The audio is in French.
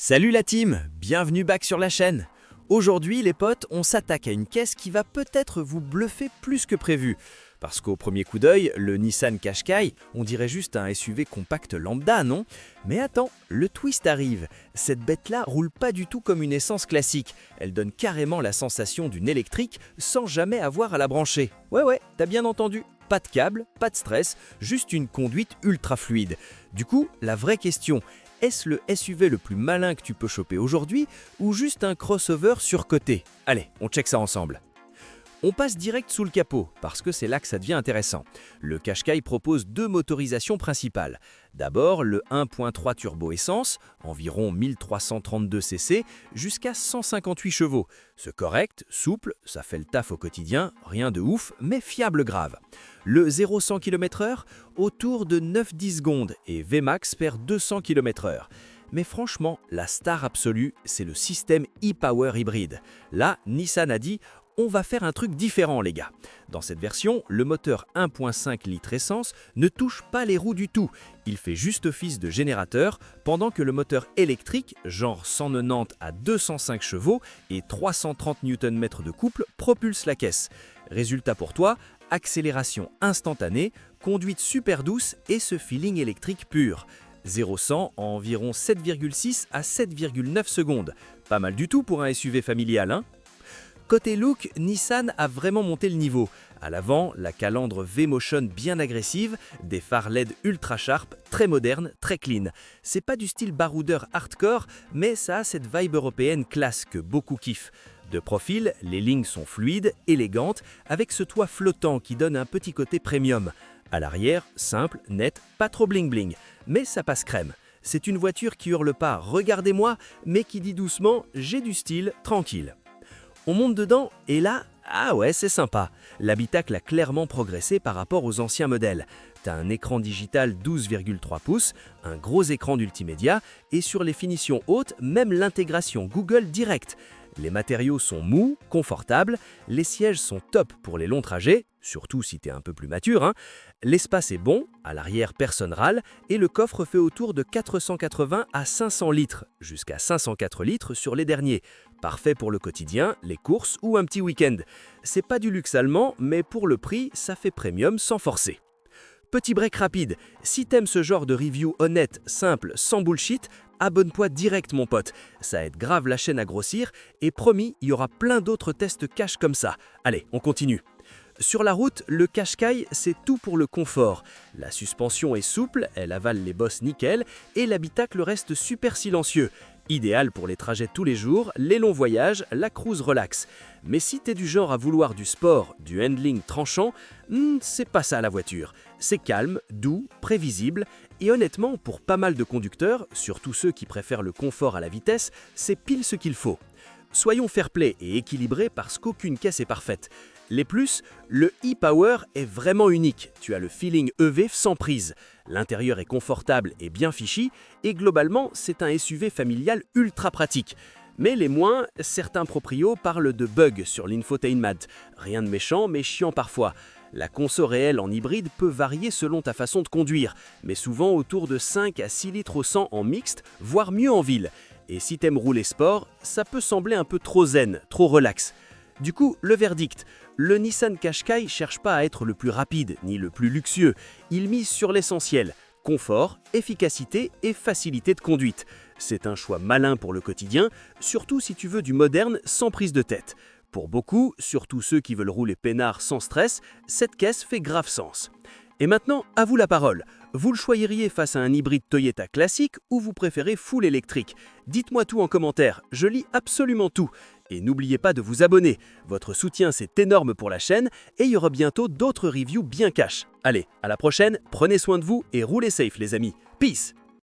Salut la team, bienvenue back sur la chaîne. Aujourd'hui les potes, on s'attaque à une caisse qui va peut-être vous bluffer plus que prévu. Parce qu'au premier coup d'œil, le Nissan Qashqai, on dirait juste un SUV compact lambda, non? Mais attends, le twist arrive. Cette bête-là roule pas du tout comme une essence classique. Elle donne carrément la sensation d'une électrique sans jamais avoir à la brancher. Ouais, t'as bien entendu. Pas de câble, pas de stress, juste une conduite ultra fluide. Du coup, la vraie question, est-ce le SUV le plus malin que tu peux choper aujourd'hui ou juste un crossover surcoté? Allez, on check ça ensemble. On passe direct sous le capot, parce que c'est là que ça devient intéressant. Le Qashqai propose deux motorisations principales. D'abord, le 1.3 turbo essence, environ 1332 cc, jusqu'à 158 chevaux. C'est correct, souple, ça fait le taf au quotidien, rien de ouf, mais fiable grave. Le 0-100 km/h, autour de 9-10 secondes, et VMAX perd 200 km/h. Mais franchement, la star absolue, c'est le système e-Power hybride. Là, Nissan a dit: on va faire un truc différent les gars. Dans cette version, le moteur 1.5 litres essence ne touche pas les roues du tout. Il fait juste office de générateur, pendant que le moteur électrique, genre 190 à 205 chevaux et 330 Nm de couple, propulse la caisse. Résultat pour toi, accélération instantanée, conduite super douce et ce feeling électrique pur. 0-100 en environ 7,6 à 7,9 secondes. Pas mal du tout pour un SUV familial, hein? Côté look, Nissan a vraiment monté le niveau. À l'avant, la calandre V-Motion bien agressive, des phares LED ultra sharp, très modernes, très clean. C'est pas du style baroudeur hardcore, mais ça a cette vibe européenne classe que beaucoup kiffent. De profil, les lignes sont fluides, élégantes, avec ce toit flottant qui donne un petit côté premium. À l'arrière, simple, net, pas trop bling bling, mais ça passe crème. C'est une voiture qui hurle pas « regardez-moi », mais qui dit doucement « j'ai du style, tranquille ». On monte dedans et là, ah ouais, c'est sympa. L'habitacle a clairement progressé par rapport aux anciens modèles. T'as un écran digital 12,3 pouces, un gros écran multimédia et sur les finitions hautes, même l'intégration Google Direct. Les matériaux sont mous, confortables, les sièges sont top pour les longs trajets, surtout si t'es un peu plus mature, hein. L'espace est bon, à l'arrière personne râle, et le coffre fait autour de 480 à 500 litres, jusqu'à 504 litres sur les derniers. Parfait pour le quotidien, les courses ou un petit week-end. C'est pas du luxe allemand, mais pour le prix, ça fait premium sans forcer. Petit break rapide, si t'aimes ce genre de review honnête, simple, sans bullshit, abonne-toi direct mon pote, ça aide grave la chaîne à grossir et promis, il y aura plein d'autres tests cash comme ça. Allez, on continue. Sur la route, le Qashqai, c'est tout pour le confort. La suspension est souple, elle avale les bosses nickel et l'habitacle reste super silencieux. Idéal pour les trajets tous les jours, les longs voyages, la cruise relax. Mais si t'es du genre à vouloir du sport, du handling tranchant, c'est pas ça la voiture. C'est calme, doux, prévisible et honnêtement, pour pas mal de conducteurs, surtout ceux qui préfèrent le confort à la vitesse, c'est pile ce qu'il faut. Soyons fair-play et équilibrés parce qu'aucune caisse est parfaite. Les plus, le e-Power est vraiment unique. Tu as le feeling EV sans prise. L'intérieur est confortable et bien fichi, et globalement, c'est un SUV familial ultra pratique. Mais les moins, certains proprios parlent de bugs sur l'infotainment. Rien de méchant, mais chiant parfois. La conso réelle en hybride peut varier selon ta façon de conduire, mais souvent autour de 5 à 6 litres au 100 en mixte, voire mieux en ville. Et si t'aimes rouler sport, ça peut sembler un peu trop zen, trop relax. Du coup, le verdict, le Nissan Qashqai cherche pas à être le plus rapide ni le plus luxueux, il mise sur l'essentiel, confort, efficacité et facilité de conduite. C'est un choix malin pour le quotidien, surtout si tu veux du moderne sans prise de tête. Pour beaucoup, surtout ceux qui veulent rouler peinard sans stress, cette caisse fait grave sens. Et maintenant, à vous la parole. Vous le choisiriez face à un hybride Toyota classique ou vous préférez full électrique? Dites-moi tout en commentaire, je lis absolument tout. Et n'oubliez pas de vous abonner, votre soutien c'est énorme pour la chaîne et il y aura bientôt d'autres reviews bien cash. Allez, à la prochaine, prenez soin de vous et roulez safe les amis. Peace!